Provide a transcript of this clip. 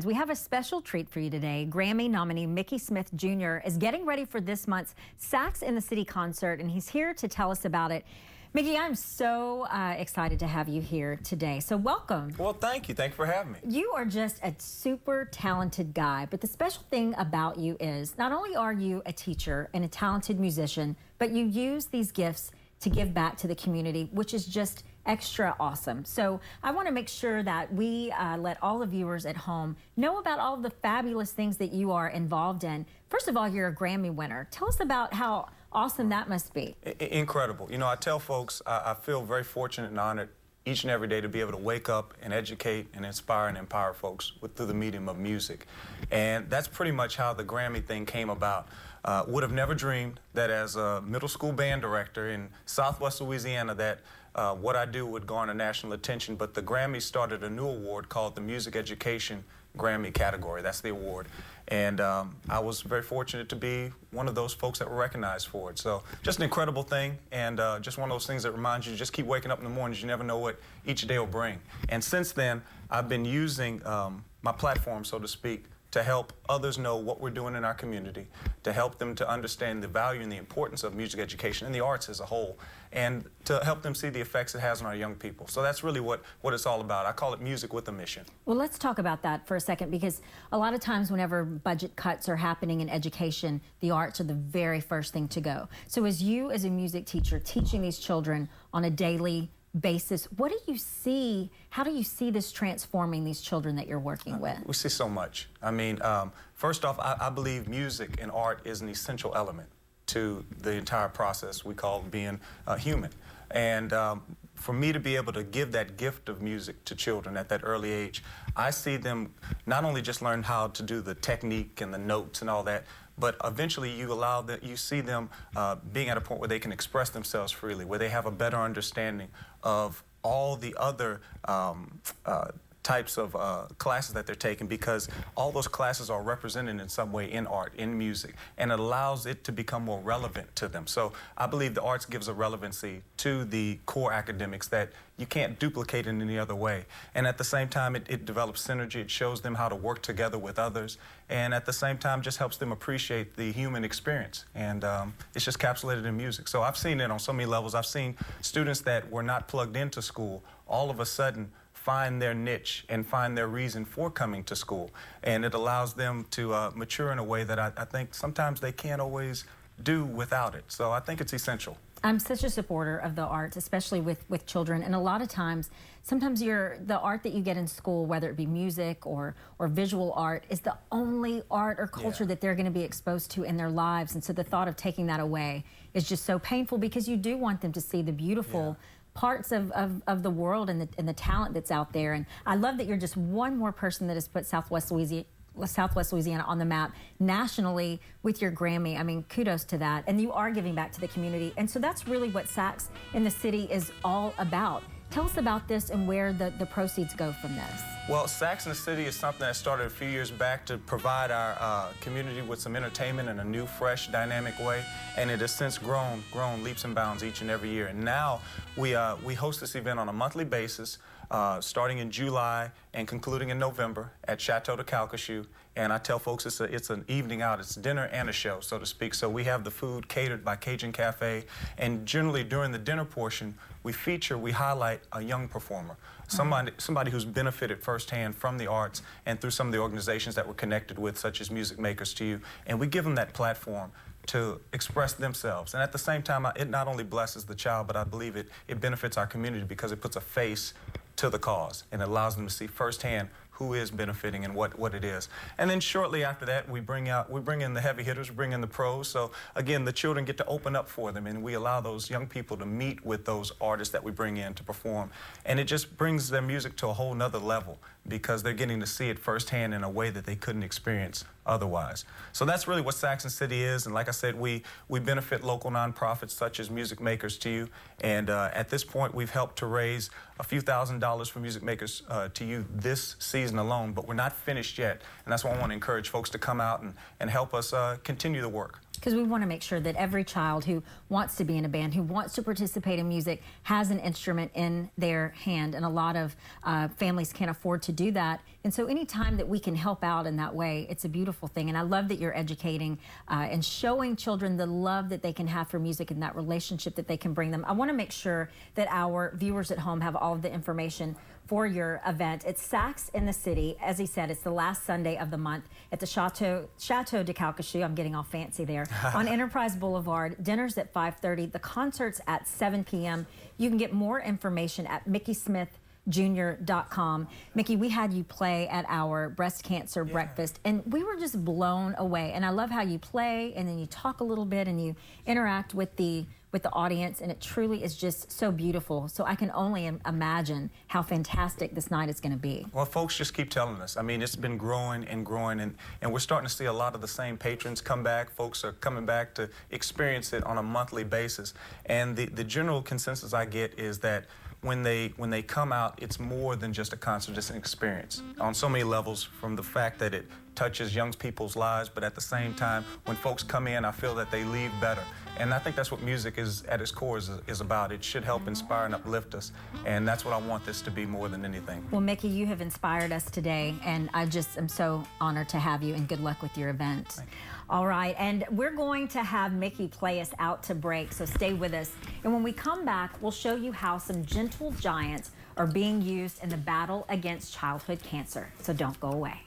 Friends. We have a special treat for you today. Grammy nominee Mickey Smith Jr. is getting ready for this month's Sax in the City concert, and he's here to tell us about it. Mickey, I'm so excited to have you here today. So welcome. Well, thank you. Thank you for having me. You are just a super talented guy, but the special thing about you is not only are you a teacher and a talented musician, but you use these gifts to give back to the community, which is just extra awesome. So I want to make sure that we let all the viewers at home know about all of the fabulous things that you are involved in. First of all, you're a Grammy winner. Tell us about how awesome that must be. Incredible. You know, I tell folks I feel very fortunate and honored each and every day to be able to wake up and educate and inspire and empower folks through the medium of music. And that's pretty much how the Grammy thing came about. Would have never dreamed that as a middle school band director in Southwest Louisiana that what I do would garner national attention, but the Grammy started a new award called the Music Education Grammy category. That's the award. And I was very fortunate to be one of those folks that were recognized for it. So just an incredible thing, and just one of those things that reminds you to just keep waking up in the mornings. You never know what each day will bring. And since then, I've been using my platform, so to speak, to help others know what we're doing in our community, to help them to understand the value and the importance of music education and the arts as a whole, and to help them see the effects it has on our young people. So that's really what it's all about. I call it music with a mission. Well, let's talk about that for a second, because a lot of times whenever budget cuts are happening in education, the arts are the very first thing to go. So as you, as a music teacher, teaching these children on a daily basis, what do you see? How do you see this transforming these children that you're working with? We see so much. I mean, first off, I believe music and art is an essential element to the entire process we call being human. And for me to be able to give that gift of music to children at that early age, I see them not only just learn how to do the technique and the notes and all that, but eventually you see them being at a point where they can express themselves freely, where they have a better understanding of all the other types of classes that they're taking, because all those classes are represented in some way in art, in music, and it allows it to become more relevant to them. So I believe the arts gives a relevancy to the core academics that you can't duplicate in any other way. And at the same time, it develops synergy, it shows them how to work together with others, and at the same time just helps them appreciate the human experience. And it's just capsulated in music. So I've seen it on so many levels. I've seen students that were not plugged into school all of a sudden find their niche and find their reason for coming to school. And it allows them to mature in a way that I think sometimes they can't always do without it. So I think it's essential. I'm such a supporter of the arts, especially with children. And a lot of times, sometimes the art that you get in school, whether it be music or visual art, is the only art or culture that they're going to be exposed to in their lives. And so the thought of taking that away is just so painful, because you do want them to see the beautiful parts of the world and the talent that's out there. And I love that you're just one more person that has put Southwest Louisiana on the map nationally with your Grammy. I mean, kudos to that. And you are giving back to the community. And so that's really what Sax in the City is all about. Tell us about this and where the proceeds go from this. Well, Sax in the City is something that started a few years back to provide our community with some entertainment in a new, fresh, dynamic way, and it has since grown leaps and bounds each and every year. And now we host this event on a monthly basis, starting in July and concluding in November at Chateau de Calcasieu. And I tell folks it's an evening out. It's dinner and a show, so to speak. So we have the food catered by Cajun Cafe, and generally during the dinner portion, we highlight a young performer, somebody who's benefited firsthand from the arts and through some of the organizations that we're connected with, such as Music Makers to You, and we give them that platform to express themselves. And at the same time, it not only blesses the child, but I believe it benefits our community, because it puts a face to the cause and it allows them to see firsthand who is benefiting and what it is. And then shortly after that, we bring in the heavy hitters, we bring in the pros. So again, the children get to open up for them, and we allow those young people to meet with those artists that we bring in to perform. And it just brings their music to a whole nother level, because they're getting to see it firsthand in a way that they couldn't experience otherwise. So that's really what Sax in the City is. And like I said, we benefit local nonprofits such as Music Makers to You. And at this point, we've helped to raise a few $1,000s for Music Makers to You this season alone, but we're not finished yet. And that's why I want to encourage folks to come out and help us continue the work. because we want to make sure that every child who wants to be in a band, who wants to participate in music, has an instrument in their hand. And a lot of families can't afford to do that. And so anytime that we can help out in that way, it's a beautiful thing. And I love that you're educating and showing children the love that they can have for music and that relationship that they can bring them. I want to make sure that our viewers at home have all of the information for your event. It's Sax in the City. As he said, it's the last Sunday of the month at the Chateau de Calcasieu. I'm getting all fancy there. On Enterprise Boulevard. Dinner's at 5:30. The concert's at 7 p.m. You can get more information at mickey.smith.jr.com. Mickey, we had you play at our breast cancer breakfast, and we were just blown away. And I love how you play, and then you talk a little bit, and you interact with the audience, and it truly is just so beautiful. So I can only imagine how fantastic this night is going to be. Well, folks just keep telling us. I mean, it's been growing and growing, and we're starting to see a lot of the same patrons come back. Folks are coming back to experience it on a monthly basis. And the general consensus I get is that when they come out, it's more than just a concert, it's an experience on so many levels, from the fact that it touches young people's lives, but at the same time, when folks come in, I feel that they leave better. And I think that's what music is, at its core, is about. It should help inspire and uplift us, and that's what I want this to be more than anything. Well, Mickey, you have inspired us today, and I just am so honored to have you, and good luck with your event. Thank you. All right, and we're going to have Mickey play us out to break, so stay with us. And when we come back, we'll show you how some gentle giants are being used in the battle against childhood cancer. So don't go away.